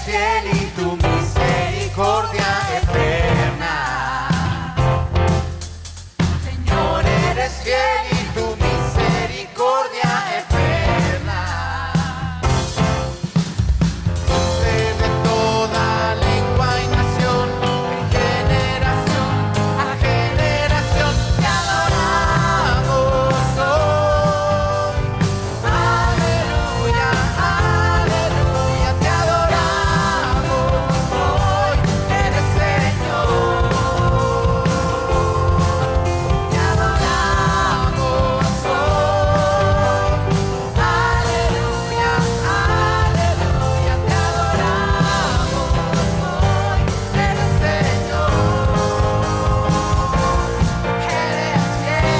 fiel y tu misericordia eterna. Señor, eres fiel y tu misericordia eterna. De toda lengua y nación, de generación a generación, te adoramos hoy. Aleluya, aleluya, te adoramos hoy. Eres Señor. Te adoramos hoy. Aleluya, aleluya, te adoramos hoy. Eres Señor. Eres fiel.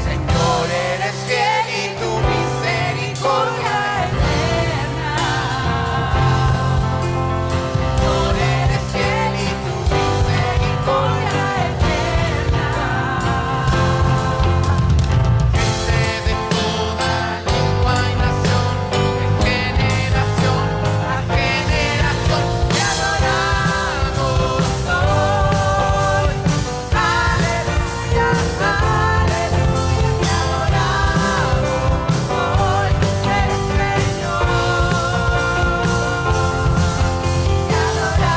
Señor, eres fiel y tu misericordia eterna. Señor, eres fiel y tu misericordia eterna. Gente de toda lengua y nación, de generación a generación, te adoramos hoy. Aleluya, aleluya, te adoramos hoy. Eres Señor. Te adoramos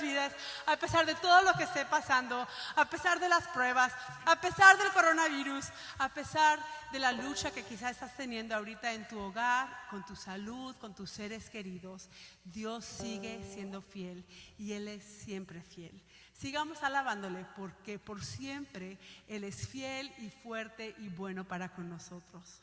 vidas, a pesar de todo lo que esté pasando, a pesar de las pruebas, a pesar del coronavirus, a pesar de la lucha que quizás estás teniendo ahorita en tu hogar, con tu salud, con tus seres queridos. Dios sigue siendo fiel y Él es siempre fiel. Sigamos alabándole porque por siempre Él es fiel y fuerte y bueno para con nosotros.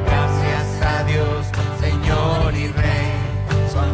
Gracias a Dios, Señor y Rey, son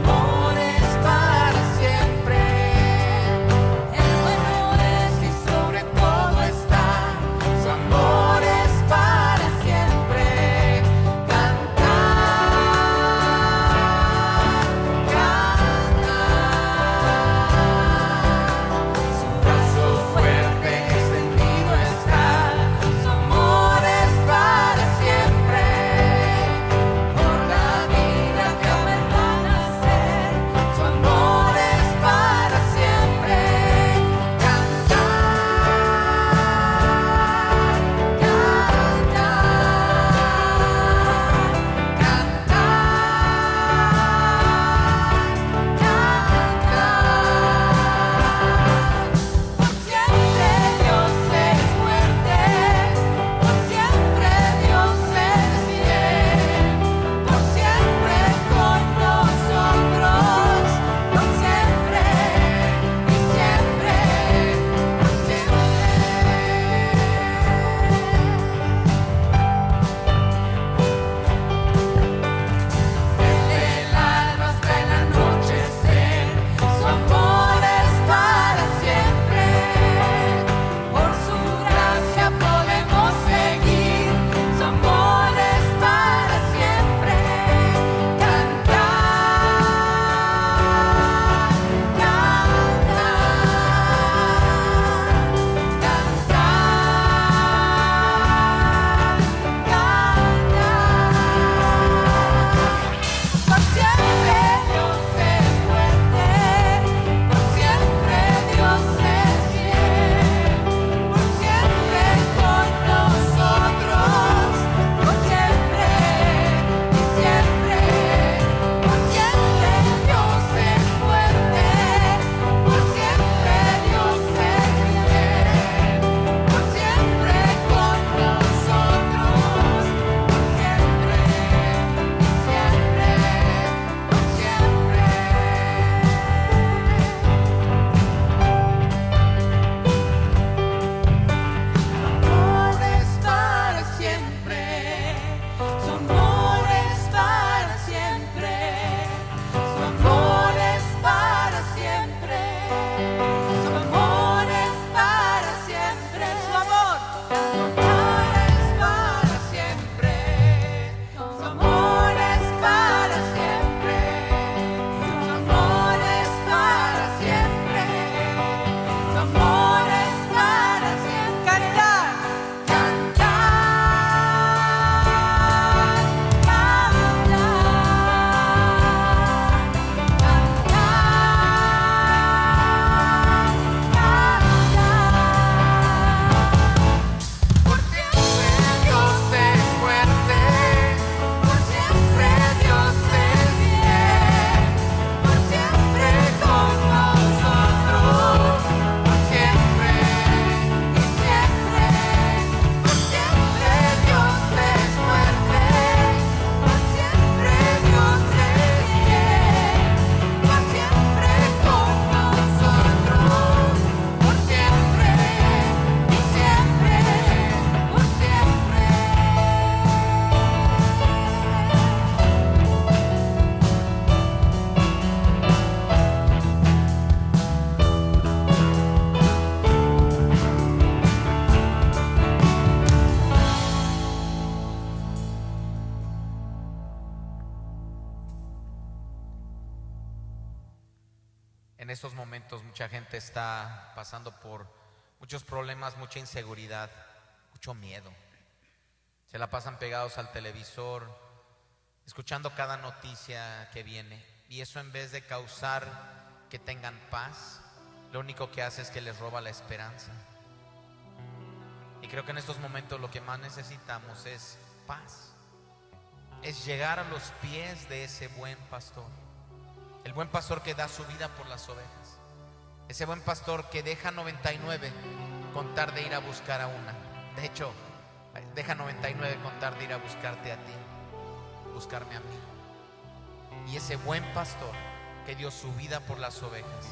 En estos momentos mucha gente está pasando por muchos problemas, mucha inseguridad, mucho miedo. Se la pasan pegados al televisor, escuchando cada noticia que viene. Y eso, en vez de causar que tengan paz, lo único que hace es que les roba la esperanza. Y creo que en estos momentos lo que más necesitamos es paz. Es llegar a los pies de ese buen pastor. El buen pastor que da su vida por las ovejas. Ese buen pastor que deja 99 con tal de ir a buscar a una. De hecho, deja 99 con tal de ir a buscarte a ti, buscarme a mí. Y ese buen pastor que dio su vida por las ovejas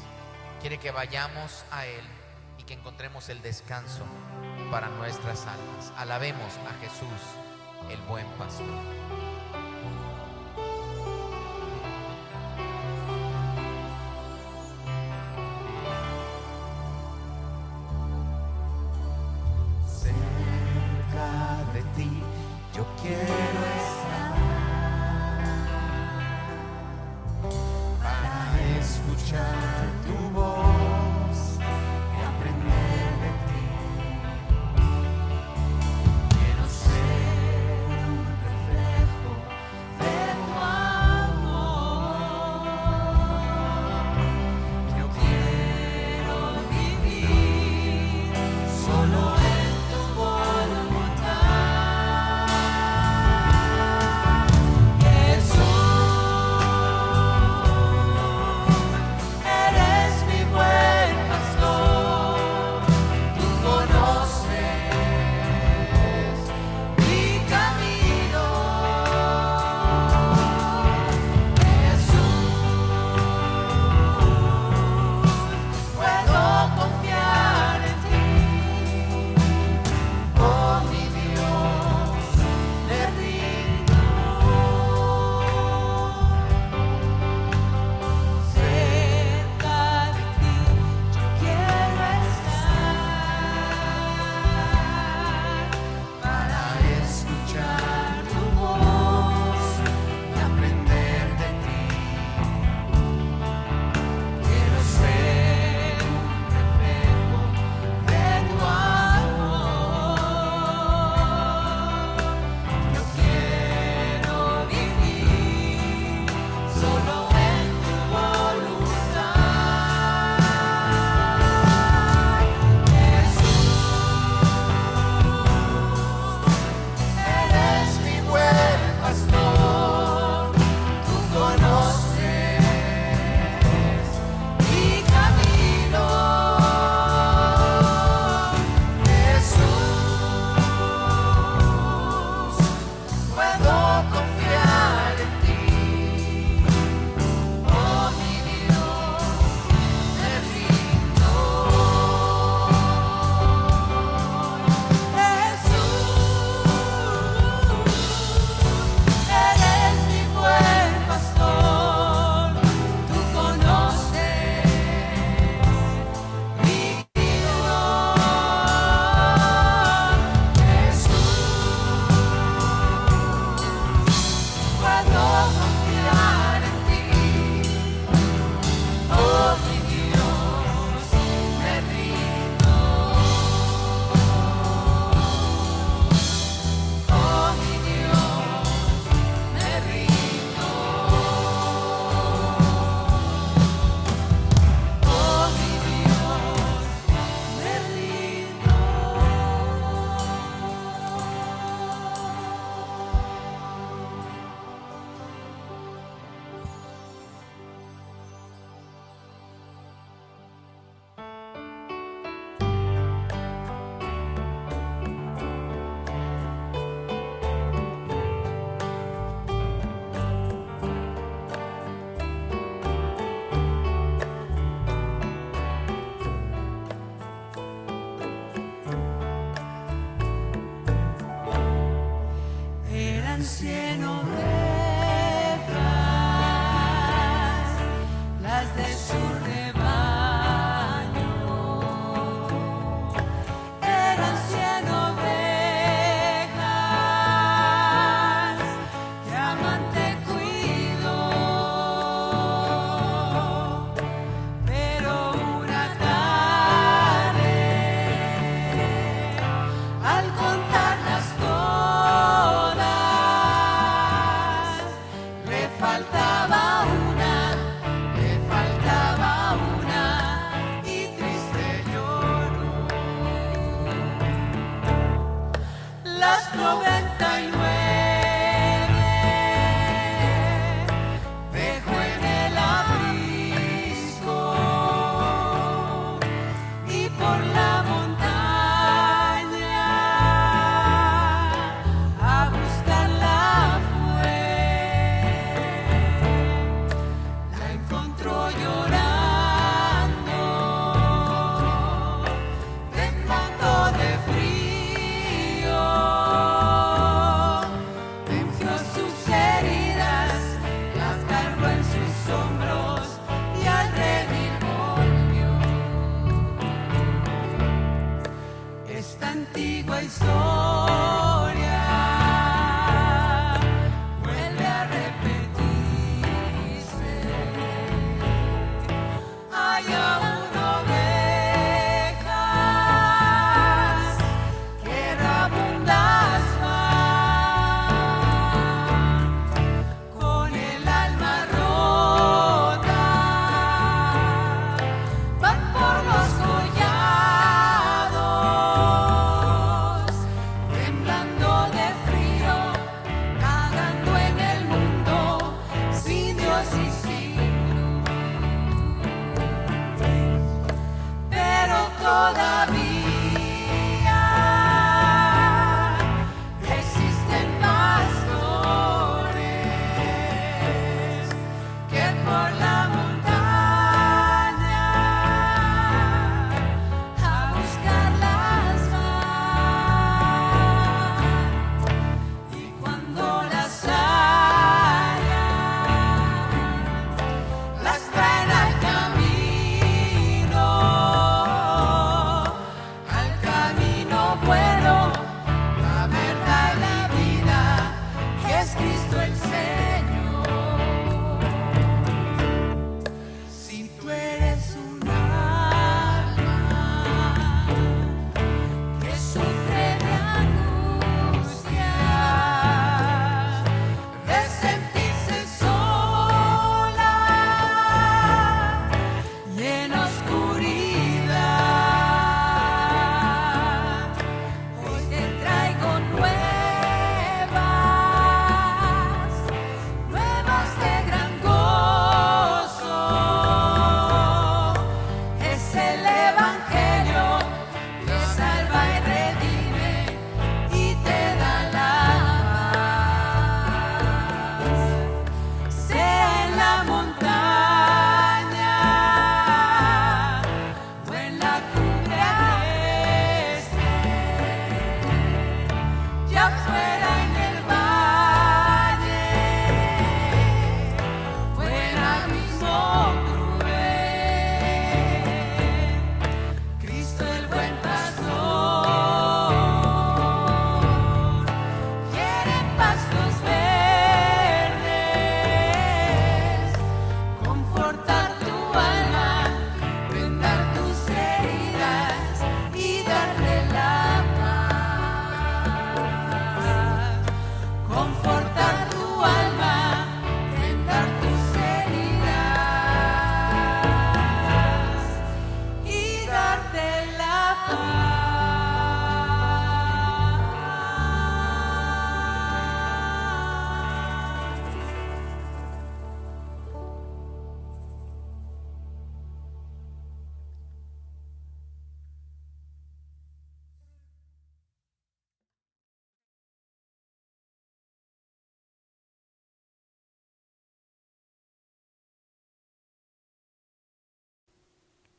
quiere que vayamos a Él y que encontremos el descanso para nuestras almas. Alabemos a Jesús, el buen pastor. Cerca de ti yo quiero estar para escuchar tu voz y aprender de ti. Quiero ser un reflejo de tu amor. Yo quiero vivir solo en tu voluntad. Jesús, eres mi buen pastor. Tú conoces mi camino. Jesús, puedo confiar en ti. Oh, mi Dios, me rindo. Cerca de ti yo quiero estar para escuchar tu voz y aprender de ti. Quiero ser un reflejo de tu amor. Yo quiero vivir solo en tu voluntad. Jesús, eres mi buen pastor. Tú conoces mi camino. Jesús, puedo confiar en ti. Oh, mi Dios, me rindo. Jesús, eres mi buen pastor. Tú conoces mi camino. Jesús, puedo confiar en ti. Oh, mi Dios, me rindo. Oh, mi Dios, me rindo. Oh, mi Dios, me rindo. Eran 100 ovejas, las de su rebaño. Eran 100 ovejas que amante cuidó.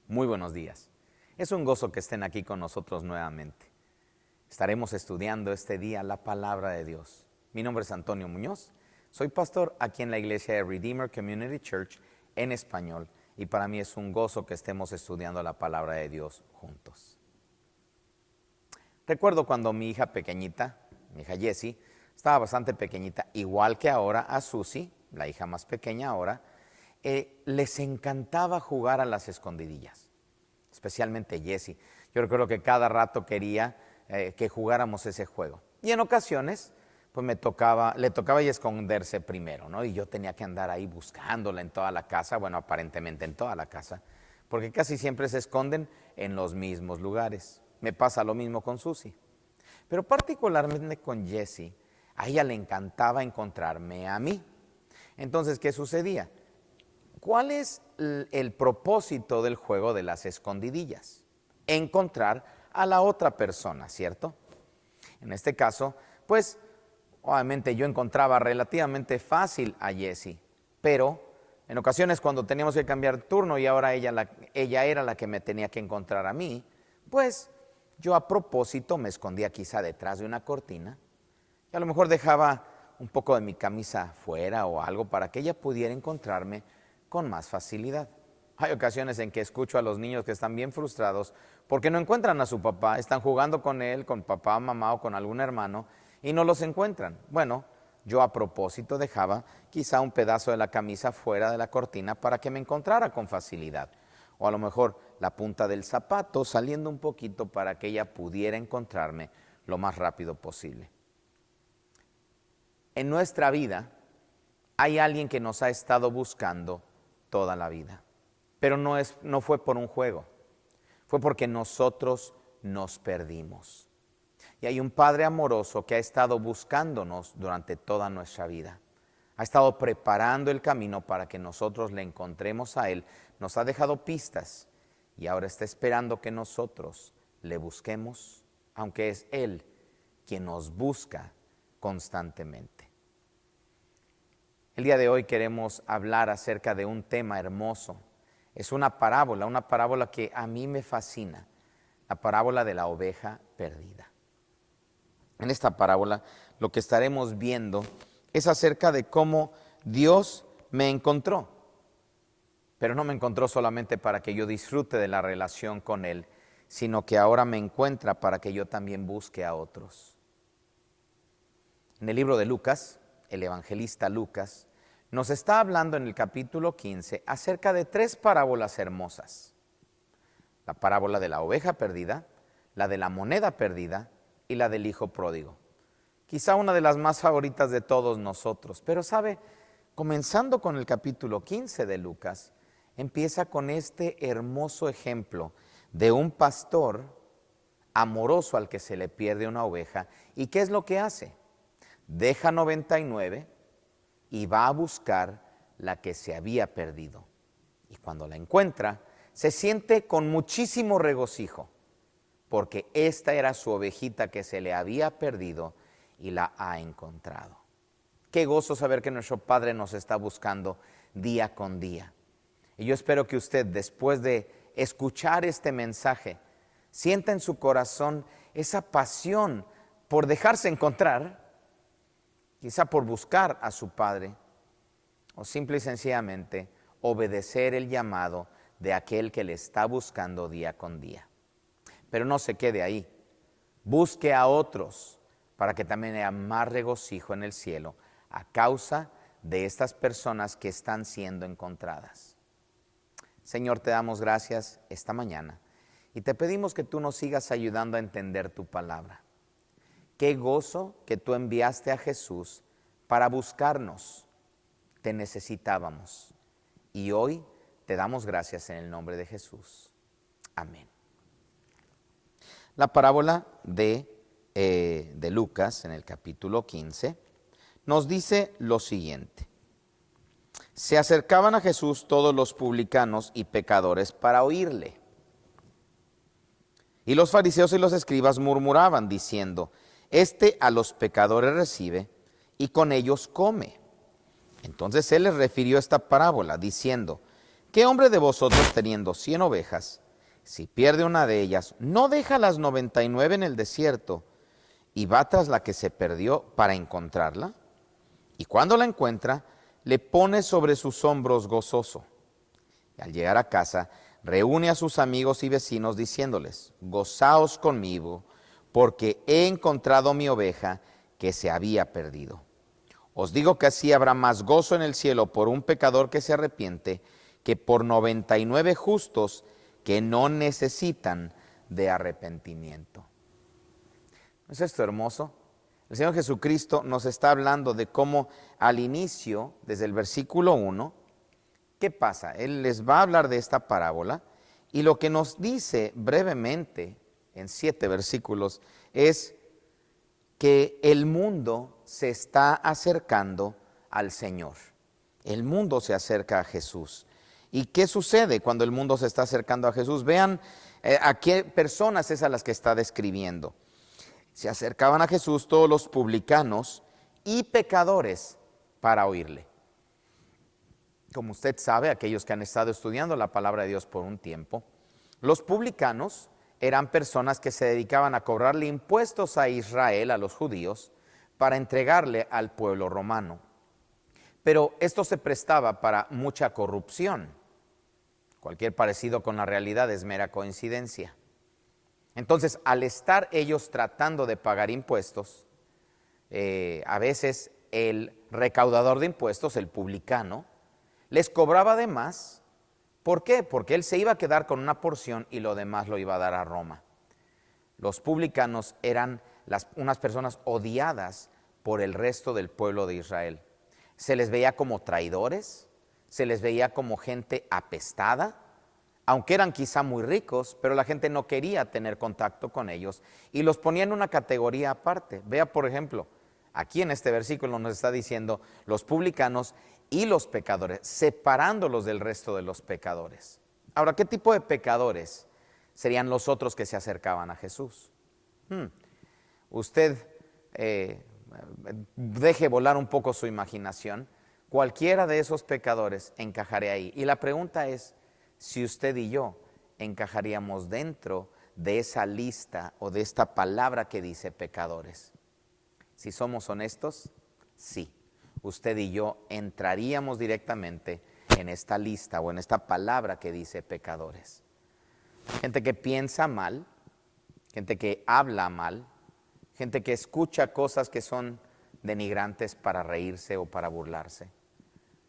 Muy buenos días. Es un gozo que estén aquí con nosotros nuevamente. Estaremos estudiando este día la palabra de Dios. Mi nombre es Antonio Muñoz. Soy pastor aquí en la iglesia de Redeemer Community Church en español. Y para mí es un gozo que estemos estudiando la palabra de Dios juntos. Recuerdo cuando mi hija pequeñita, mi hija Jessie, estaba bastante pequeñita, igual que ahora a Susie, la hija más pequeña ahora, les encantaba jugar a las escondidillas, especialmente Jessie. Yo recuerdo que cada rato quería que jugáramos ese juego. Y en ocasiones, pues le tocaba a ella esconderse primero, ¿no? Y yo tenía que andar ahí buscándola en toda la casa, bueno, aparentemente en toda la casa, porque casi siempre se esconden en los mismos lugares. Me pasa lo mismo con Susie. Pero particularmente con Jessie, a ella le encantaba encontrarme a mí. Entonces, ¿qué sucedía? ¿Cuál es el propósito del juego de las escondidillas? Encontrar a la otra persona, ¿cierto? En este caso, pues, obviamente yo encontraba relativamente fácil a Jessie, pero en ocasiones cuando teníamos que cambiar turno y ahora ella era la que me tenía que encontrar a mí, pues yo a propósito me escondía quizá detrás de una cortina y a lo mejor dejaba un poco de mi camisa fuera o algo para que ella pudiera encontrarme con más facilidad. Hay ocasiones en que escucho a los niños que están bien frustrados porque no encuentran a su papá, están jugando con él, con papá, mamá o con algún hermano y no los encuentran. Bueno, yo a propósito dejaba quizá un pedazo de la camisa fuera de la cortina para que me encontrara con facilidad. O a lo mejor la punta del zapato saliendo un poquito para que ella pudiera encontrarme lo más rápido posible. En nuestra vida hay alguien que nos ha estado buscando toda la vida, pero no fue por un juego, fue porque nosotros nos perdimos. Y hay un Padre amoroso que ha estado buscándonos durante toda nuestra vida. Ha estado preparando el camino para que nosotros le encontremos a Él. Nos ha dejado pistas y ahora está esperando que nosotros le busquemos, aunque es Él quien nos busca constantemente. El día de hoy queremos hablar acerca de un tema hermoso. Es una parábola que a mí me fascina, la parábola de la oveja perdida. En esta parábola lo que estaremos viendo es acerca de cómo Dios me encontró, pero no me encontró solamente para que yo disfrute de la relación con Él, sino que ahora me encuentra para que yo también busque a otros. En el libro de Lucas, el evangelista Lucas, nos está hablando en el capítulo 15 acerca de 3 parábolas hermosas. La parábola de la oveja perdida, la de la moneda perdida y la del hijo pródigo. Quizá una de las más favoritas de todos nosotros, pero sabe, comenzando con el capítulo 15 de Lucas, empieza con este hermoso ejemplo de un pastor amoroso al que se le pierde una oveja. ¿Y qué es lo que hace? Deja 99 y va a buscar la que se había perdido. Y cuando la encuentra, se siente con muchísimo regocijo, porque esta era su ovejita que se le había perdido y la ha encontrado. Qué gozo saber que nuestro Padre nos está buscando día con día. Y yo espero que usted, después de escuchar este mensaje, sienta en su corazón esa pasión por dejarse encontrar, quizá por buscar a su Padre, o simple y sencillamente obedecer el llamado de aquel que le está buscando día con día. Pero no se quede ahí, busque a otros para que también haya más regocijo en el cielo a causa de estas personas que están siendo encontradas. Señor, te damos gracias esta mañana y te pedimos que tú nos sigas ayudando a entender tu palabra. Qué gozo que tú enviaste a Jesús para buscarnos. Te necesitábamos. Y hoy te damos gracias en el nombre de Jesús. Amén. La parábola de Lucas en el capítulo 15 nos dice lo siguiente. Se acercaban a Jesús todos los publicanos y pecadores para oírle. Y los fariseos y los escribas murmuraban diciendo: Este a los pecadores recibe y con ellos come. Entonces él les refirió esta parábola diciendo: ¿qué hombre de vosotros teniendo 100 ovejas, si pierde una de ellas, no deja las 99 en el desierto y va tras la que se perdió para encontrarla? Y cuando la encuentra, le pone sobre sus hombros gozoso. Y al llegar a casa, reúne a sus amigos y vecinos diciéndoles: gozaos conmigo, porque he encontrado mi oveja que se había perdido. Os digo que así habrá más gozo en el cielo por un pecador que se arrepiente que por 99 justos que no necesitan de arrepentimiento. ¿No es esto hermoso? El Señor Jesucristo nos está hablando de cómo al inicio, desde el versículo 1, ¿qué pasa? Él les va a hablar de esta parábola y lo que nos dice brevemente en 7 versículos es que el mundo se está acercando al Señor. El mundo se acerca a Jesús. ¿Y qué sucede cuando el mundo se está acercando a Jesús? Vean a qué personas es a las que está describiendo. Se acercaban a Jesús todos los publicanos y pecadores para oírle. Como usted sabe, aquellos que han estado estudiando la palabra de Dios por un tiempo, los publicanos eran personas que se dedicaban a cobrarle impuestos a Israel, a los judíos, para entregarle al pueblo romano. Pero esto se prestaba para mucha corrupción. Cualquier parecido con la realidad es mera coincidencia. Entonces, al estar ellos tratando de pagar impuestos, a veces el recaudador de impuestos, el publicano, les cobraba de más. ¿Por qué? Porque él se iba a quedar con una porción y lo demás lo iba a dar a Roma. Los publicanos eran unas personas odiadas por el resto del pueblo de Israel. Se les veía como traidores, se les veía como gente apestada, aunque eran quizá muy ricos, pero la gente no quería tener contacto con ellos y los ponía en una categoría aparte. Vea, por ejemplo, aquí en este versículo nos está diciendo los publicanos y los pecadores, separándolos del resto de los pecadores. Ahora, ¿qué tipo de pecadores serían los otros que se acercaban a Jesús? Usted deje volar un poco su imaginación. Cualquiera de esos pecadores encajaría ahí. Y la pregunta es, si usted y yo encajaríamos dentro de esa lista o de esta palabra que dice pecadores. Si somos honestos, sí. Usted y yo entraríamos directamente en esta lista o en esta palabra que dice pecadores. Gente que piensa mal, gente que habla mal, gente que escucha cosas que son denigrantes para reírse o para burlarse.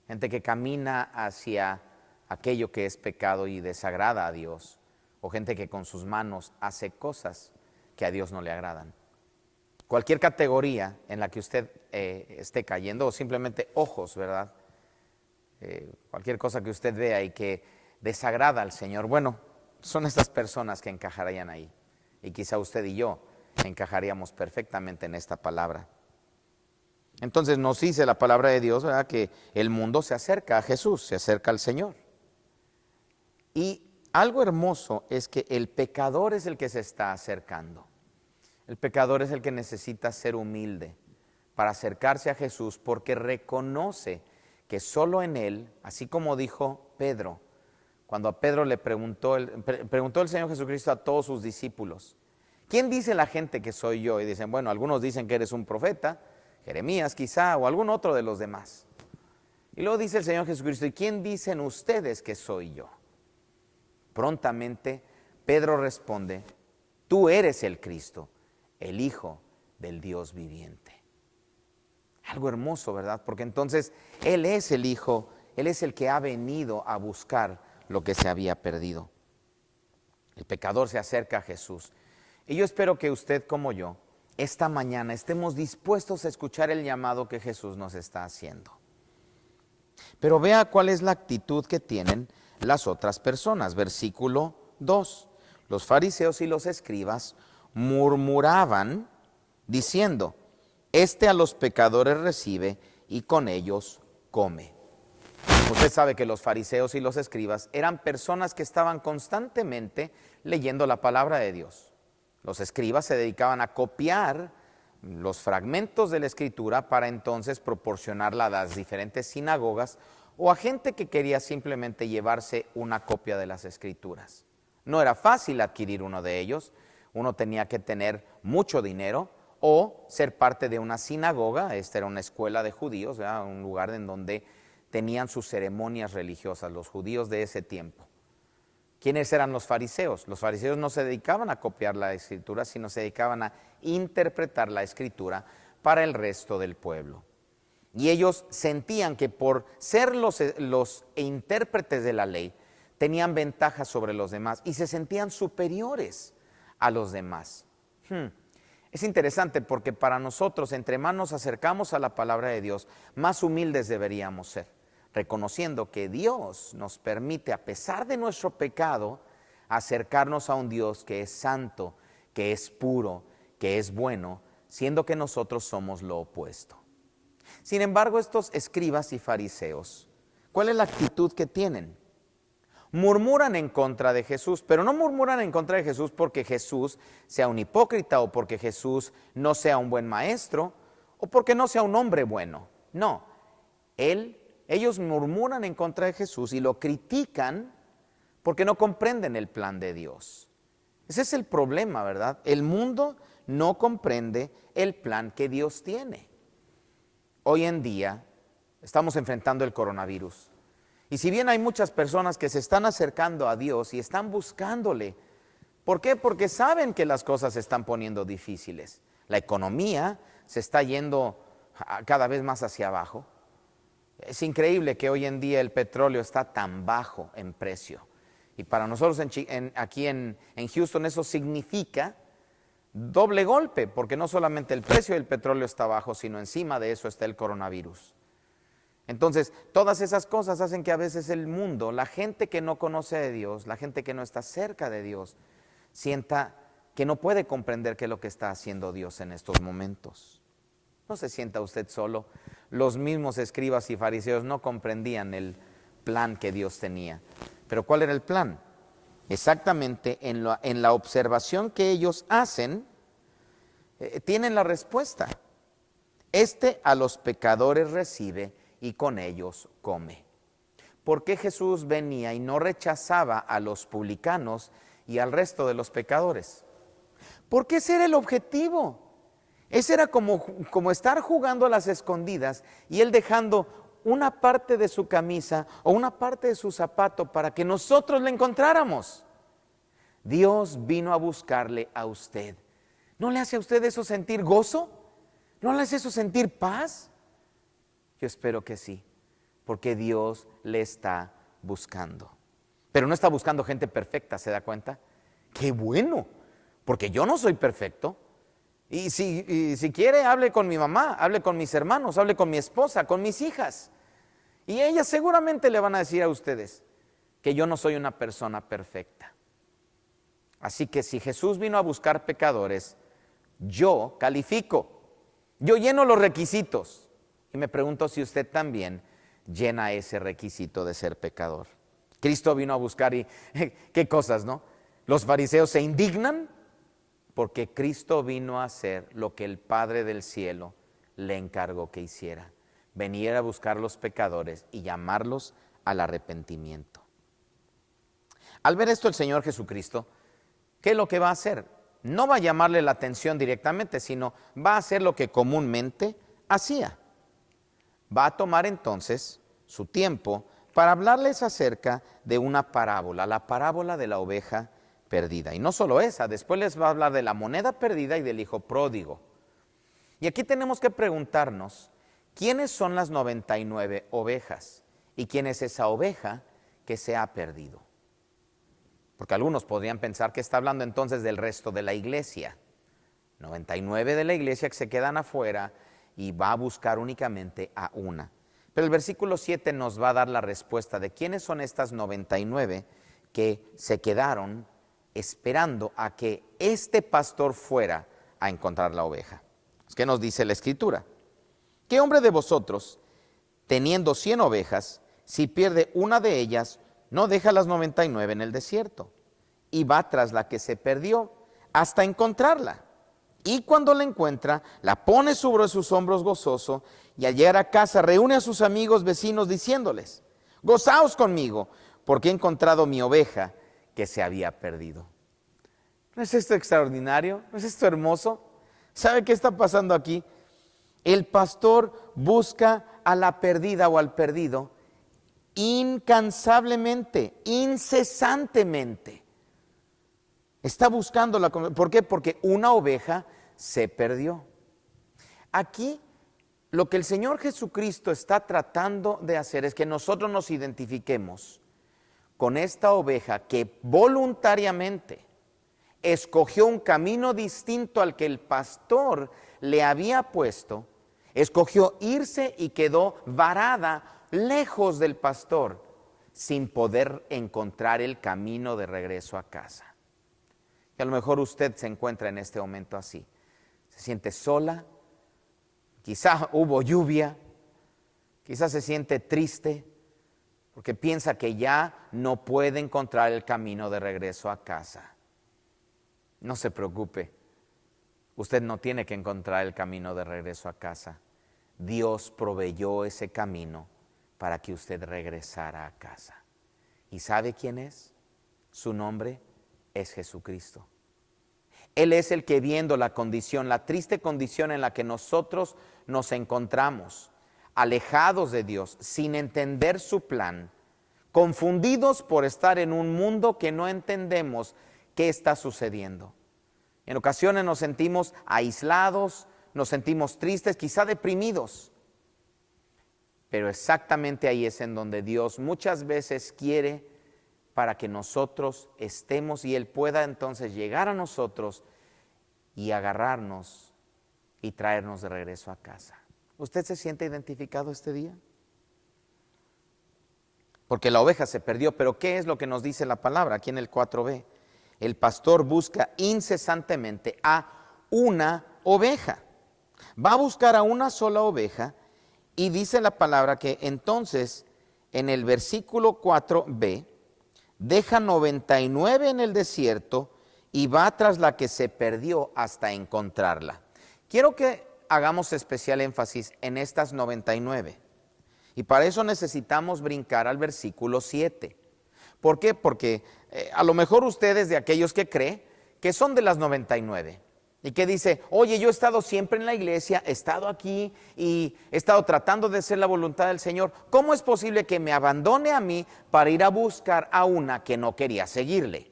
Gente que camina hacia aquello que es pecado y desagrada a Dios, o gente que con sus manos hace cosas que a Dios no le agradan. Cualquier categoría en la que usted esté cayendo, o simplemente ojos, ¿verdad? Cualquier cosa que usted vea y que desagrada al Señor, bueno, son estas personas que encajarían ahí. Y quizá usted y yo encajaríamos perfectamente en esta palabra. Entonces nos dice la palabra de Dios, ¿verdad?, que el mundo se acerca a Jesús, se acerca al Señor. Y algo hermoso es que el pecador es el que se está acercando. El pecador es el que necesita ser humilde para acercarse a Jesús porque reconoce que solo en Él, así como dijo Pedro, cuando a Pedro le preguntó el Señor Jesucristo a todos sus discípulos, ¿quién dice la gente que soy yo? Y dicen, bueno, algunos dicen que eres un profeta, Jeremías quizá, o algún otro de los demás. Y luego dice el Señor Jesucristo, ¿y quién dicen ustedes que soy yo? Prontamente Pedro responde, tú eres el Cristo, el Hijo del Dios viviente. Algo hermoso, ¿verdad? Porque entonces Él es el Hijo, Él es el que ha venido a buscar lo que se había perdido. El pecador se acerca a Jesús. Y yo espero que usted como yo, esta mañana estemos dispuestos a escuchar el llamado que Jesús nos está haciendo. Pero vea cuál es la actitud que tienen las otras personas. Versículo 2. Los fariseos y los escribas murmuraban diciendo, este a los pecadores recibe y con ellos come. Usted sabe que los fariseos y los escribas eran personas que estaban constantemente leyendo la palabra de Dios. Los escribas se dedicaban a copiar los fragmentos de la Escritura para entonces proporcionarla a las diferentes sinagogas o a gente que quería simplemente llevarse una copia de las Escrituras. No era fácil adquirir uno de ellos, uno tenía que tener mucho dinero o ser parte de una sinagoga. Esta era una escuela de judíos, ¿verdad? Un lugar en donde tenían sus ceremonias religiosas, los judíos de ese tiempo. ¿Quiénes eran los fariseos? Los fariseos no se dedicaban a copiar la Escritura, sino se dedicaban a interpretar la Escritura para el resto del pueblo. Y ellos sentían que por ser los intérpretes de la ley, tenían ventajas sobre los demás y se sentían superiores a los demás. Es interesante porque para nosotros, entre más nos acercamos a la palabra de Dios, más humildes deberíamos ser, reconociendo que Dios nos permite, a pesar de nuestro pecado, acercarnos a un Dios que es santo, que es puro, que es bueno, siendo que nosotros somos lo opuesto. Sin embargo, estos escribas y fariseos, ¿cuál es la actitud que tienen? Murmuran en contra de Jesús, pero no murmuran en contra de Jesús porque Jesús sea un hipócrita o porque Jesús no sea un buen maestro o porque no sea un hombre bueno. No, ellos murmuran en contra de Jesús y lo critican porque no comprenden el plan de Dios. Ese es el problema, ¿verdad? El mundo no comprende el plan que Dios tiene. Hoy en día estamos enfrentando el coronavirus. Y si bien hay muchas personas que se están acercando a Dios y están buscándole, ¿por qué? Porque saben que las cosas se están poniendo difíciles. La economía se está yendo cada vez más hacia abajo. Es increíble que hoy en día el petróleo está tan bajo en precio. Y para nosotros aquí en Houston eso significa doble golpe, porque no solamente el precio del petróleo está bajo, sino encima de eso está el coronavirus. Entonces, todas esas cosas hacen que a veces el mundo, la gente que no conoce de Dios, la gente que no está cerca de Dios, sienta que no puede comprender qué es lo que está haciendo Dios en estos momentos. No se sienta usted solo. Los mismos escribas y fariseos no comprendían el plan que Dios tenía. Pero ¿cuál era el plan? Exactamente en la observación que ellos hacen, tienen la respuesta. A los pecadores recibe y con ellos come. ¿Por qué Jesús venía y no rechazaba a los publicanos y al resto de los pecadores? Porque ese era el objetivo. Ese era como estar jugando a las escondidas y él dejando una parte de su camisa o una parte de su zapato para que nosotros le encontráramos. Dios vino a buscarle a usted. ¿No le hace a usted eso sentir gozo? ¿No le hace eso sentir paz? Yo espero que sí, porque Dios le está buscando. Pero no está buscando gente perfecta, ¿se da cuenta? ¡Qué bueno! Porque yo no soy perfecto. Y si quiere, hable con mi mamá, hable con mis hermanos, hable con mi esposa, con mis hijas. Y ellas seguramente le van a decir a ustedes que yo no soy una persona perfecta. Así que si Jesús vino a buscar pecadores, yo califico, yo lleno los requisitos. Y me pregunto si usted también llena ese requisito de ser pecador. Cristo vino a buscar y qué cosas, ¿no? Los fariseos se indignan porque Cristo vino a hacer lo que el Padre del cielo le encargó que hiciera. Venir a buscar los pecadores y llamarlos al arrepentimiento. Al ver esto el Señor Jesucristo, ¿qué es lo que va a hacer? No va a llamarle la atención directamente, sino va a hacer lo que comúnmente hacía. Va a tomar entonces su tiempo para hablarles acerca de una parábola, la parábola de la oveja perdida. Y no solo esa, después les va a hablar de la moneda perdida y del hijo pródigo. Y aquí tenemos que preguntarnos, ¿quiénes son las 99 ovejas? ¿Y quién es esa oveja que se ha perdido? Porque algunos podrían pensar que está hablando entonces del resto de la iglesia. 99 de la iglesia que se quedan afuera y va a buscar únicamente a una. Pero el versículo 7 nos va a dar la respuesta de quiénes son estas 99 que se quedaron esperando a que este pastor fuera a encontrar la oveja. ¿Qué nos dice la Escritura? ¿Qué hombre de vosotros, teniendo 100 ovejas, si pierde una de ellas, no deja las 99 en el desierto y va tras la que se perdió hasta encontrarla? Y cuando la encuentra, la pone sobre sus hombros gozoso, y al llegar a casa reúne a sus amigos vecinos diciéndoles: gozaos conmigo, porque he encontrado mi oveja que se había perdido. ¿No es esto extraordinario? ¿No es esto hermoso? ¿Sabe qué está pasando aquí? El pastor busca a la perdida o al perdido incansablemente, incesantemente. Está buscándola. ¿Por qué? Porque una oveja se perdió. Aquí lo que el Señor Jesucristo está tratando de hacer es que nosotros nos identifiquemos con esta oveja que voluntariamente escogió un camino distinto al que el pastor le había puesto, escogió irse y quedó varada lejos del pastor sin poder encontrar el camino de regreso a casa. Y a lo mejor usted se encuentra en este momento así, se siente sola, quizá hubo lluvia, quizá se siente triste porque piensa que ya no puede encontrar el camino de regreso a casa. No se preocupe, usted no tiene que encontrar el camino de regreso a casa. Dios proveyó ese camino para que usted regresara a casa. ¿Y sabe quién es? Su nombre es Jesucristo. Él es el que, viendo la condición, la triste condición en la que nosotros nos encontramos, alejados de Dios, sin entender su plan, confundidos por estar en un mundo que no entendemos qué está sucediendo. En ocasiones nos sentimos aislados, nos sentimos tristes, quizá deprimidos. Pero exactamente ahí es en donde Dios muchas veces quiere para que nosotros estemos y Él pueda entonces llegar a nosotros y agarrarnos y traernos de regreso a casa. ¿Usted se siente identificado este día? Porque la oveja se perdió, pero ¿qué es lo que nos dice la palabra aquí en el 4b? El pastor busca incesantemente a una oveja. Va a buscar a una sola oveja y dice la palabra que entonces en el versículo 4b deja 99 en el desierto y va tras la que se perdió hasta encontrarla. Quiero que hagamos especial énfasis en estas 99. Y para eso necesitamos brincar al versículo 7. ¿Por qué? Porque a lo mejor usted es de aquellos que cree que son de las 99 y que dice: oye, yo he estado siempre en la iglesia, he estado aquí y he estado tratando de hacer la voluntad del Señor. ¿Cómo es posible que me abandone a mí para ir a buscar a una que no quería seguirle?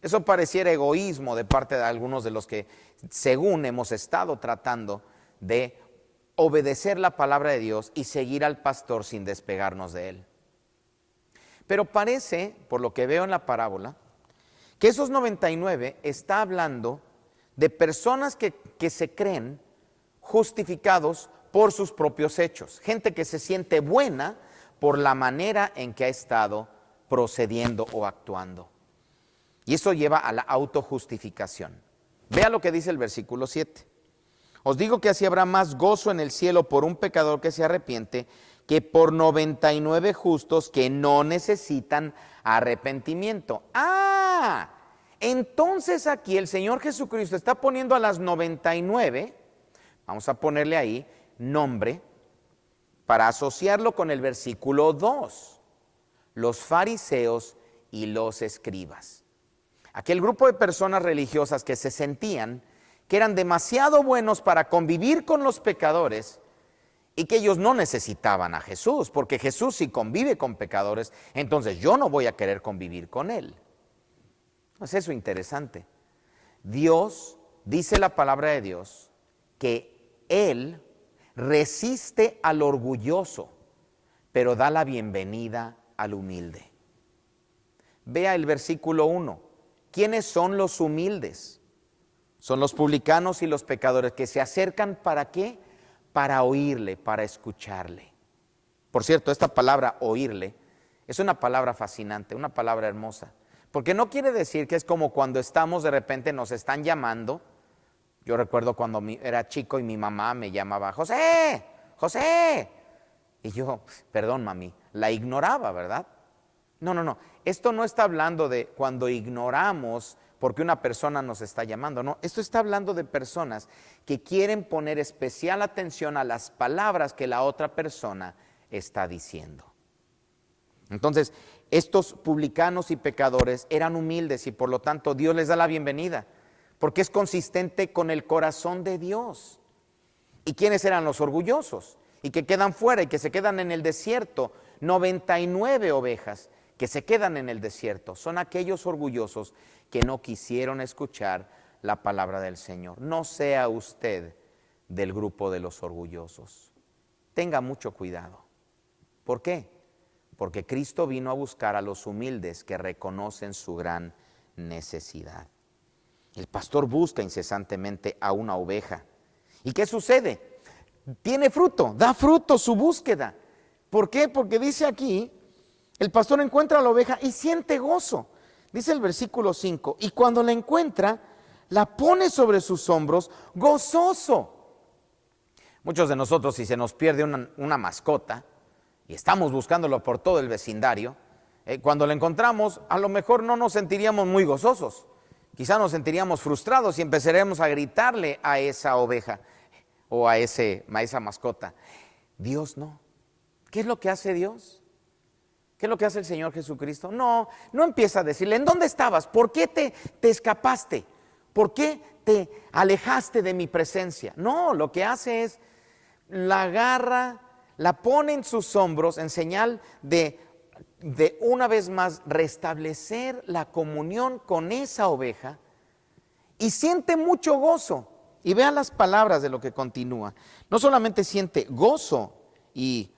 Eso pareciera egoísmo de parte de algunos de los que, según hemos estado tratando de obedecer la palabra de Dios y seguir al pastor sin despegarnos de él. Pero parece, por lo que veo en la parábola, que esos 99 está hablando de personas que se creen justificados por sus propios hechos. Gente que se siente buena por la manera en que ha estado procediendo o actuando. Y eso lleva a la autojustificación. Vea lo que dice el versículo 7. Os digo que así habrá más gozo en el cielo por un pecador que se arrepiente que por 99 justos que no necesitan arrepentimiento. Entonces aquí el Señor Jesucristo está poniendo a las 99, vamos a ponerle ahí nombre, para asociarlo con el versículo 2, los fariseos y los escribas. Aquel grupo de personas religiosas que se sentían que eran demasiado buenos para convivir con los pecadores y que ellos no necesitaban a Jesús, porque Jesús si convive con pecadores, entonces yo no voy a querer convivir con Él. ¿No es eso interesante? Dios, dice la palabra de Dios, que Él resiste al orgulloso, pero da la bienvenida al humilde. Vea el versículo 1. ¿Quiénes son los humildes? Son los publicanos y los pecadores que se acercan, ¿para qué? Para oírle, para escucharle. Por cierto, esta palabra oírle es una palabra fascinante, una palabra hermosa, porque no quiere decir que es como cuando estamos de repente nos están llamando. Yo recuerdo cuando era chico y mi mamá me llamaba: José, José, y yo, perdón mami, la ignoraba, ¿verdad? No, esto no está hablando de cuando ignoramos porque una persona nos está llamando. No, esto está hablando de personas que quieren poner especial atención a las palabras que la otra persona está diciendo. Entonces, estos publicanos y pecadores eran humildes y por lo tanto Dios les da la bienvenida, porque es consistente con el corazón de Dios. ¿Y quiénes eran los orgullosos? Y que quedan fuera y que se quedan en el desierto. 99 ovejas que se quedan en el desierto. Son aquellos orgullosos que no quisieron escuchar la palabra del Señor. No sea usted del grupo de los orgullosos. Tenga mucho cuidado. ¿Por qué? Porque Cristo vino a buscar a los humildes que reconocen su gran necesidad. El pastor busca incesantemente a una oveja. ¿Y qué sucede? Tiene fruto, da fruto su búsqueda. ¿Por qué? Porque dice aquí, el pastor encuentra a la oveja y siente gozo. Dice el versículo 5, y cuando la encuentra, la pone sobre sus hombros gozoso. Muchos de nosotros, si se nos pierde una mascota, y estamos buscándolo por todo el vecindario, cuando la encontramos, a lo mejor no nos sentiríamos muy gozosos. Quizá nos sentiríamos frustrados y empezaremos a gritarle a esa oveja o a esa mascota. Dios no. ¿Qué es lo que hace Dios? ¿Qué es lo que hace el Señor Jesucristo? No empieza a decirle, ¿en dónde estabas? ¿Por qué te escapaste? ¿Por qué te alejaste de mi presencia? No, lo que hace es, la agarra, la pone en sus hombros en señal de una vez más restablecer la comunión con esa oveja y siente mucho gozo. Y vean las palabras de lo que continúa. No solamente siente gozo y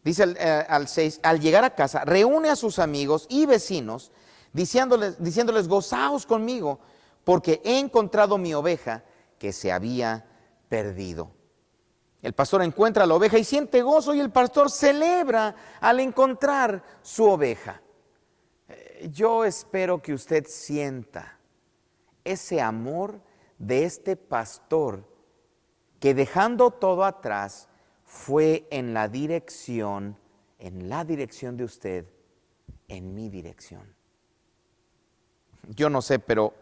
dice al 6, al llegar a casa, reúne a sus amigos y vecinos, diciéndoles, gozaos conmigo, porque he encontrado mi oveja que se había perdido. El pastor encuentra a la oveja y siente gozo, y el pastor celebra al encontrar su oveja. Yo espero que usted sienta ese amor de este pastor que, dejando todo atrás, fue en la dirección de usted, en mi dirección. Yo no sé, pero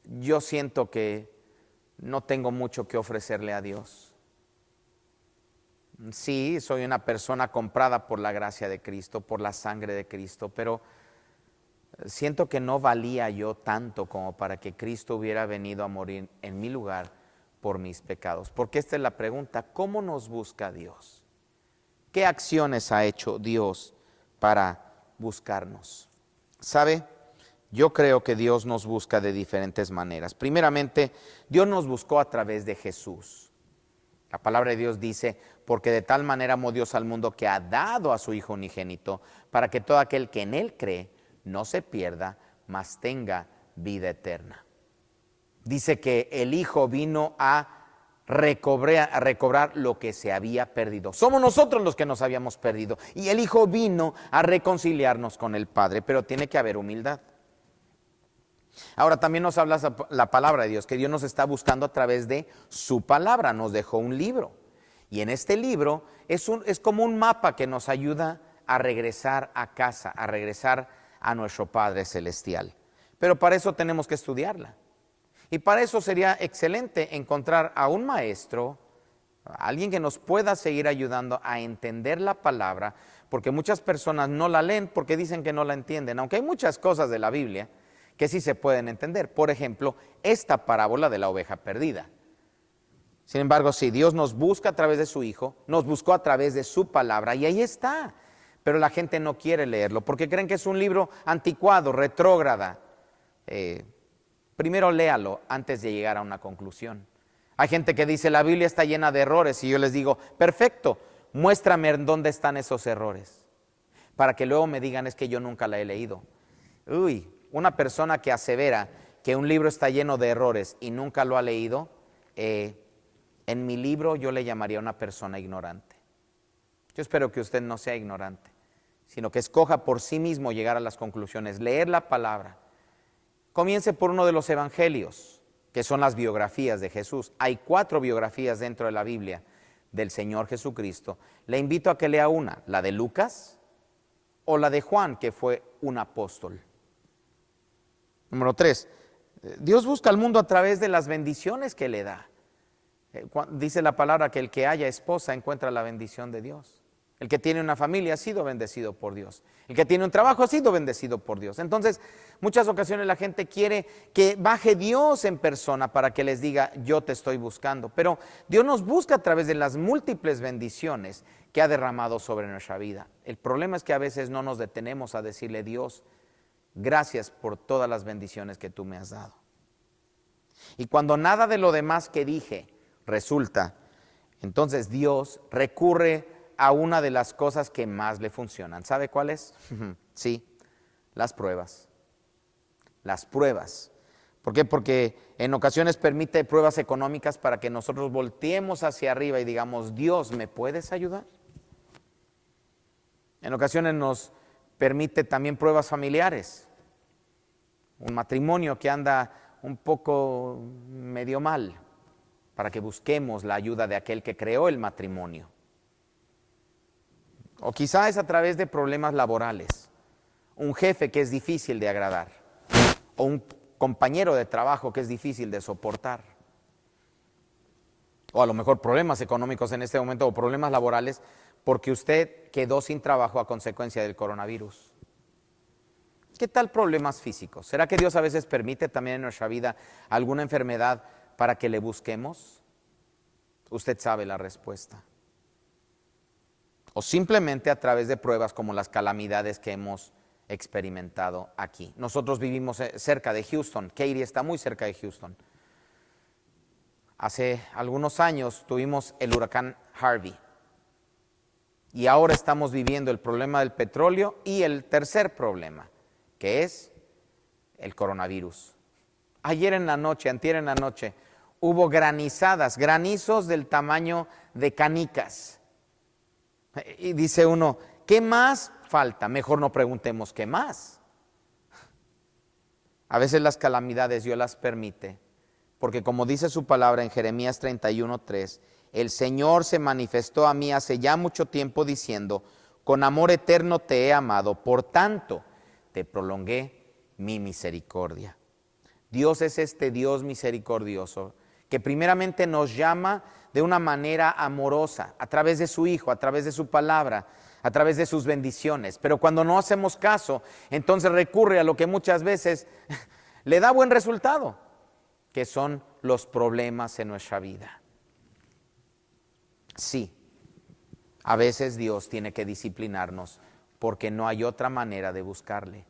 yo siento que no tengo mucho que ofrecerle a Dios. Sí, soy una persona comprada por la gracia de Cristo, por la sangre de Cristo, pero siento que no valía yo tanto como para que Cristo hubiera venido a morir en mi lugar por mis pecados. Porque esta es la pregunta, ¿cómo nos busca Dios? ¿Qué acciones ha hecho Dios para buscarnos? ¿Sabe? Yo creo que Dios nos busca de diferentes maneras. Primeramente, Dios nos buscó a través de Jesús. La palabra de Dios dice, porque de tal manera amó Dios al mundo que ha dado a su Hijo unigénito, para que todo aquel que en Él cree no se pierda, mas tenga vida eterna. Dice que el Hijo vino a recobrar lo que se había perdido. Somos nosotros los que nos habíamos perdido. Y el Hijo vino a reconciliarnos con el Padre, pero tiene que haber humildad. Ahora también nos habla la palabra de Dios, que Dios nos está buscando a través de su palabra. Nos dejó un libro. Y en este libro es como un mapa que nos ayuda a regresar a casa, a regresar a nuestro Padre Celestial. Pero para eso tenemos que estudiarla. Y para eso sería excelente encontrar a un maestro, a alguien que nos pueda seguir ayudando a entender la palabra, porque muchas personas no la leen porque dicen que no la entienden, aunque hay muchas cosas de la Biblia que sí se pueden entender. Por ejemplo, esta parábola de la oveja perdida. Sin embargo, si Dios nos busca a través de su Hijo, nos buscó a través de su palabra, y ahí está. Pero la gente no quiere leerlo porque creen que es un libro anticuado, retrógrada. Primero léalo antes de llegar a una conclusión. Hay gente que dice, la Biblia está llena de errores, y yo les digo, perfecto, muéstrame dónde están esos errores, para que luego me digan, es que yo nunca la he leído. Una persona que asevera que un libro está lleno de errores y nunca lo ha leído, en mi libro yo le llamaría una persona ignorante. Yo espero que usted no sea ignorante, sino que escoja por sí mismo llegar a las conclusiones, leer la palabra. Comience por uno de los evangelios, que son las biografías de Jesús. Hay 4 biografías dentro de la Biblia del Señor Jesucristo. Le invito a que lea una, la de Lucas o la de Juan, que fue un apóstol. Número 3, Dios busca al mundo a través de las bendiciones que le da. Dice la palabra que el que haya esposa encuentra la bendición de Dios. El que tiene una familia ha sido bendecido por Dios. El que tiene un trabajo ha sido bendecido por Dios. Entonces, muchas ocasiones la gente quiere que baje Dios en persona para que les diga, yo te estoy buscando. Pero Dios nos busca a través de las múltiples bendiciones que ha derramado sobre nuestra vida. El problema es que a veces no nos detenemos a decirle, Dios, gracias por todas las bendiciones que tú me has dado. Y cuando nada de lo demás que dije resulta, entonces Dios recurre a una de las cosas que más le funcionan. ¿Sabe cuál es? Sí, las pruebas. Las pruebas. ¿Por qué? Porque en ocasiones permite pruebas económicas para que nosotros volteemos hacia arriba y digamos, Dios, ¿me puedes ayudar? En ocasiones nos permite también pruebas familiares. Un matrimonio que anda un poco medio mal, para que busquemos la ayuda de aquel que creó el matrimonio. O quizá es a través de problemas laborales, un jefe que es difícil de agradar, o un compañero de trabajo que es difícil de soportar, o a lo mejor problemas económicos en este momento, o problemas laborales, porque usted quedó sin trabajo a consecuencia del coronavirus. ¿Qué tal problemas físicos? ¿Será que Dios a veces permite también en nuestra vida alguna enfermedad para que le busquemos? Usted sabe la respuesta. O simplemente a través de pruebas como las calamidades que hemos experimentado aquí. Nosotros vivimos cerca de Houston. Katy está muy cerca de Houston. Hace algunos años tuvimos el huracán Harvey. Y ahora estamos viviendo el problema del petróleo y el tercer problema, que es el coronavirus. Ayer en la noche, antier en la noche, hubo granizadas, granizos del tamaño de canicas. Y dice uno, ¿qué más falta? Mejor no preguntemos qué más. A veces las calamidades Dios las permite, porque como dice su palabra en Jeremías 31:3, el Señor se manifestó a mí hace ya mucho tiempo diciendo, con amor eterno te he amado, por tanto te prolongué mi misericordia. Dios es este Dios misericordioso, que primeramente nos llama de una manera amorosa, a través de su Hijo, a través de su palabra, a través de sus bendiciones. Pero cuando no hacemos caso, entonces recurre a lo que muchas veces le da buen resultado, que son los problemas en nuestra vida. Sí, a veces Dios tiene que disciplinarnos porque no hay otra manera de buscarle.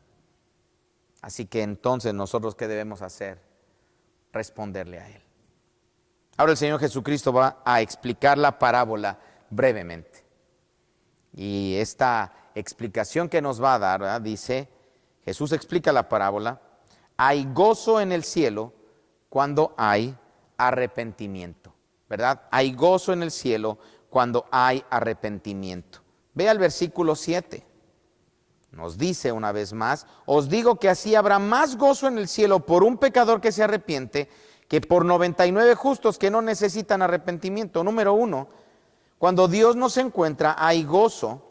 Así que entonces nosotros, ¿qué debemos hacer? Responderle a Él. Ahora el Señor Jesucristo va a explicar la parábola brevemente. Y esta explicación que nos va a dar, ¿verdad? Dice, Jesús explica la parábola, hay gozo en el cielo cuando hay arrepentimiento, ¿verdad? Hay gozo en el cielo cuando hay arrepentimiento. Ve al versículo 7. Nos dice una vez más, os digo que así habrá más gozo en el cielo por un pecador que se arrepiente que por 99 justos que no necesitan arrepentimiento. Número 1, cuando Dios nos encuentra hay gozo.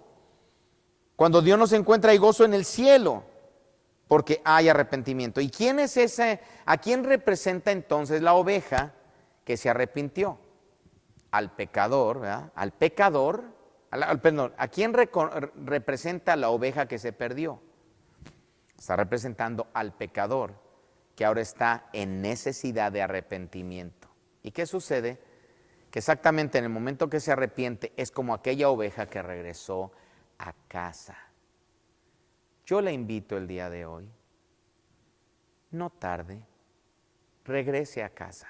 Cuando Dios nos encuentra hay gozo en el cielo porque hay arrepentimiento. ¿Y quién es ese? ¿A quién representa entonces la oveja que se arrepintió? Al pecador, ¿verdad? Al pecador. Perdón, ¿a quién representa la oveja que se perdió? Está representando al pecador que ahora está en necesidad de arrepentimiento. ¿Y qué sucede? Que exactamente en el momento que se arrepiente es como aquella oveja que regresó a casa. Yo le invito el día de hoy, no tarde, regrese a casa.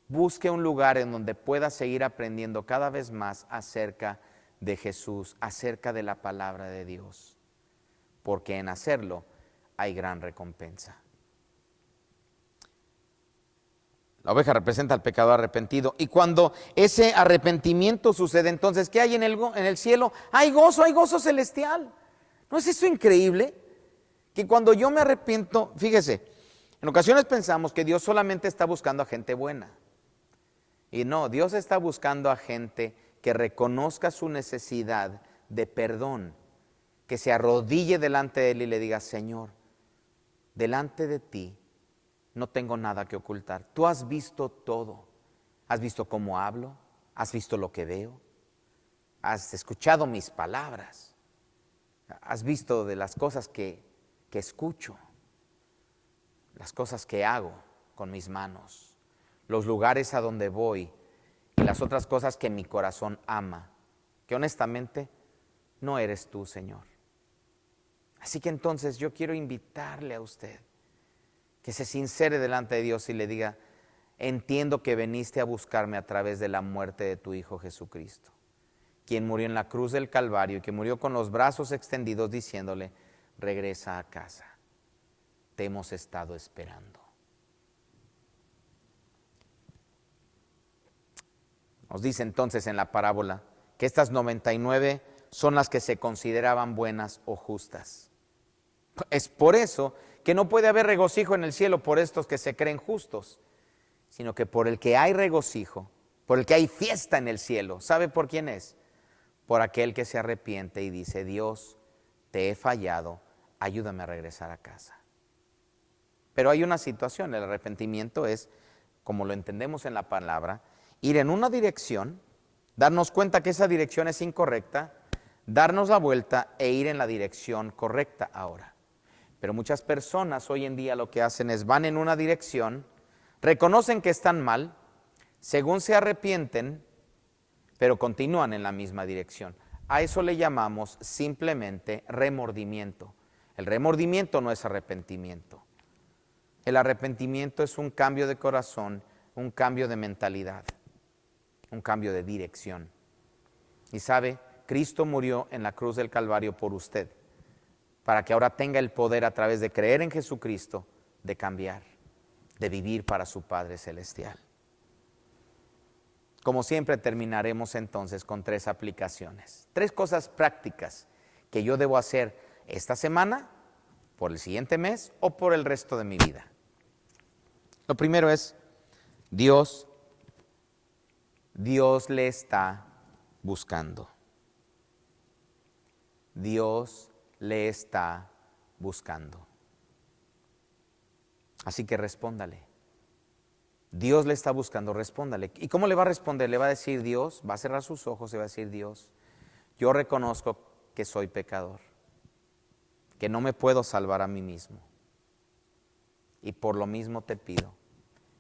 Busque un lugar en donde pueda seguir aprendiendo cada vez más acerca de Jesús, acerca de la palabra de Dios, porque en hacerlo hay gran recompensa. La oveja representa al pecador arrepentido. Y cuando ese arrepentimiento sucede, entonces, ¿qué hay en el cielo? Hay gozo celestial. ¿No es eso increíble? Que cuando yo me arrepiento, fíjese, en ocasiones pensamos que Dios solamente está buscando a gente buena. Y no, Dios está buscando a gente que reconozca su necesidad de perdón, que se arrodille delante de Él y le diga, Señor, delante de ti no tengo nada que ocultar. Tú has visto todo. Has visto cómo hablo, has visto lo que veo, has escuchado mis palabras, has visto de las cosas que escucho, las cosas que hago con mis manos, los lugares a donde voy y las otras cosas que mi corazón ama, que honestamente no eres tú, Señor. Así que entonces yo quiero invitarle a usted que se sincere delante de Dios y le diga: entiendo que viniste a buscarme a través de la muerte de tu Hijo Jesucristo, quien murió en la cruz del Calvario y que murió con los brazos extendidos diciéndole: regresa a casa, te hemos estado esperando. Nos dice entonces en la parábola que estas 99 son las que se consideraban buenas o justas. Es por eso que no puede haber regocijo en el cielo por estos que se creen justos, sino que por el que hay regocijo, por el que hay fiesta en el cielo. ¿Sabe por quién es? Por aquel que se arrepiente y dice: Dios, te he fallado, ayúdame a regresar a casa. Pero hay una situación: el arrepentimiento es, como lo entendemos en la palabra, ir en una dirección, darnos cuenta que esa dirección es incorrecta, darnos la vuelta e ir en la dirección correcta ahora. Pero muchas personas hoy en día lo que hacen es van en una dirección, reconocen que están mal, según se arrepienten, pero continúan en la misma dirección. A eso le llamamos simplemente remordimiento. El remordimiento no es arrepentimiento. El arrepentimiento es un cambio de corazón, un cambio de mentalidad, un cambio de dirección. Y sabe, Cristo murió en la cruz del Calvario por usted, para que ahora tenga el poder a través de creer en Jesucristo de cambiar, de vivir para su Padre Celestial. Como siempre, terminaremos entonces con 3 aplicaciones, 3 cosas prácticas que yo debo hacer esta semana, por el siguiente mes o por el resto de mi vida. Lo primero es, Dios le está buscando. Dios le está buscando. Así que respóndale. Dios le está buscando, respóndale. ¿Y cómo le va a responder? Le va a decir: Dios, va a cerrar sus ojos y va a decir: Dios, yo reconozco que soy pecador, que no me puedo salvar a mí mismo. Y por lo mismo te pido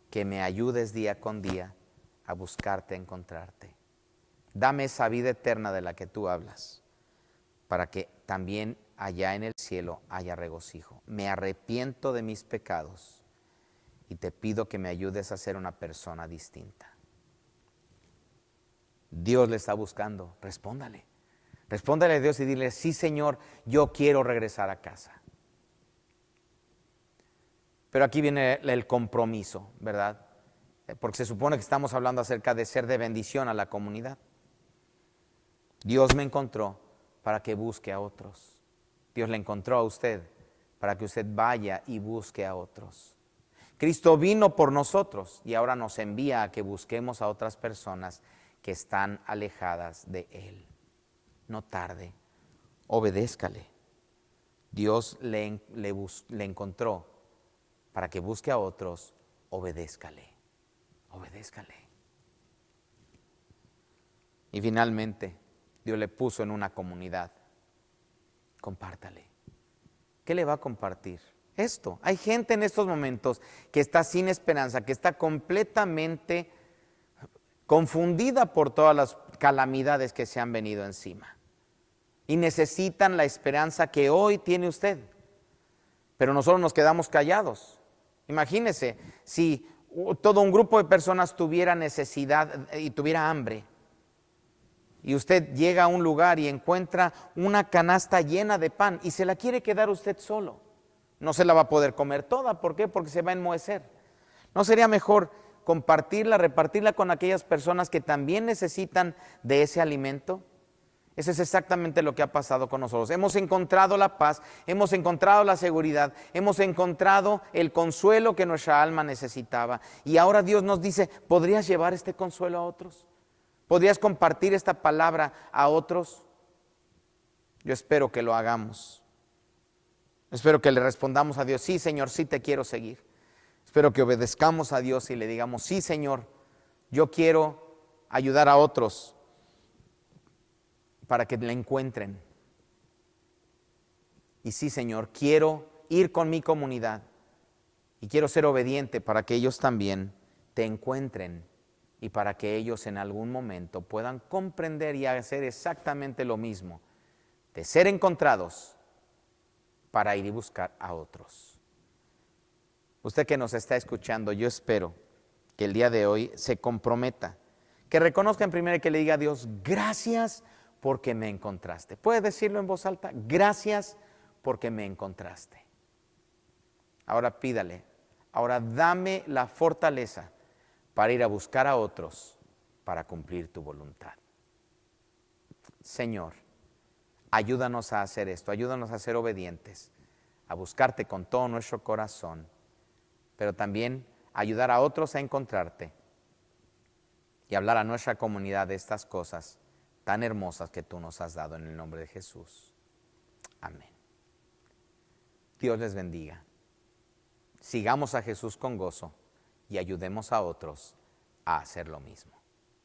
que me ayudes día con día a buscarte, a encontrarte. Dame esa vida eterna de la que tú hablas, para que también allá en el cielo haya regocijo. Me arrepiento de mis pecados y te pido que me ayudes a ser una persona distinta. Dios le está buscando, respóndale. Respóndale a Dios y dile: sí, Señor, yo quiero regresar a casa. Pero aquí viene el compromiso, ¿verdad? Porque se supone que estamos hablando acerca de ser de bendición a la comunidad. Dios me encontró para que busque a otros. Dios le encontró a usted para que usted vaya y busque a otros. Cristo vino por nosotros y ahora nos envía a que busquemos a otras personas que están alejadas de Él. No tarde, obedézcale. Dios le encontró para que busque a otros, obedézcale. Obedézcale. Y finalmente, Dios le puso en una comunidad. Compártale. ¿Qué le va a compartir? Esto. Hay gente en estos momentos que está sin esperanza, que está completamente confundida por todas las calamidades que se han venido encima. Y necesitan la esperanza que hoy tiene usted. Pero nosotros nos quedamos callados. Imagínese si todo un grupo de personas tuviera necesidad y tuviera hambre. Y usted llega a un lugar y encuentra una canasta llena de pan y se la quiere quedar usted solo. No se la va a poder comer toda. ¿Por qué? Porque se va a enmohecer. ¿No sería mejor compartirla, repartirla con aquellas personas que también necesitan de ese alimento? Eso es exactamente lo que ha pasado con nosotros. Hemos encontrado la paz, hemos encontrado la seguridad, hemos encontrado el consuelo que nuestra alma necesitaba. Y ahora Dios nos dice: ¿podrías llevar este consuelo a otros? ¿Podrías compartir esta palabra a otros? Yo espero que lo hagamos. Espero que le respondamos a Dios, sí, Señor, sí te quiero seguir. Espero que obedezcamos a Dios y le digamos, sí, Señor, yo quiero ayudar a otros para que la encuentren. Y sí, Señor, quiero ir con mi comunidad y quiero ser obediente para que ellos también te encuentren y para que ellos en algún momento puedan comprender y hacer exactamente lo mismo, de ser encontrados para ir y buscar a otros. Usted que nos está escuchando, yo espero que el día de hoy se comprometa, que reconozca en primera y que le diga a Dios, gracias porque me encontraste. ¿Puede decirlo en voz alta? Gracias porque me encontraste. Ahora pídale, ahora dame la fortaleza para ir a buscar a otros para cumplir tu voluntad. Señor, ayúdanos a hacer esto, ayúdanos a ser obedientes, a buscarte con todo nuestro corazón, pero también ayudar a otros a encontrarte y hablar a nuestra comunidad de estas cosas tan hermosas que tú nos has dado en el nombre de Jesús. Amén. Dios les bendiga. Sigamos a Jesús con gozo y ayudemos a otros a hacer lo mismo.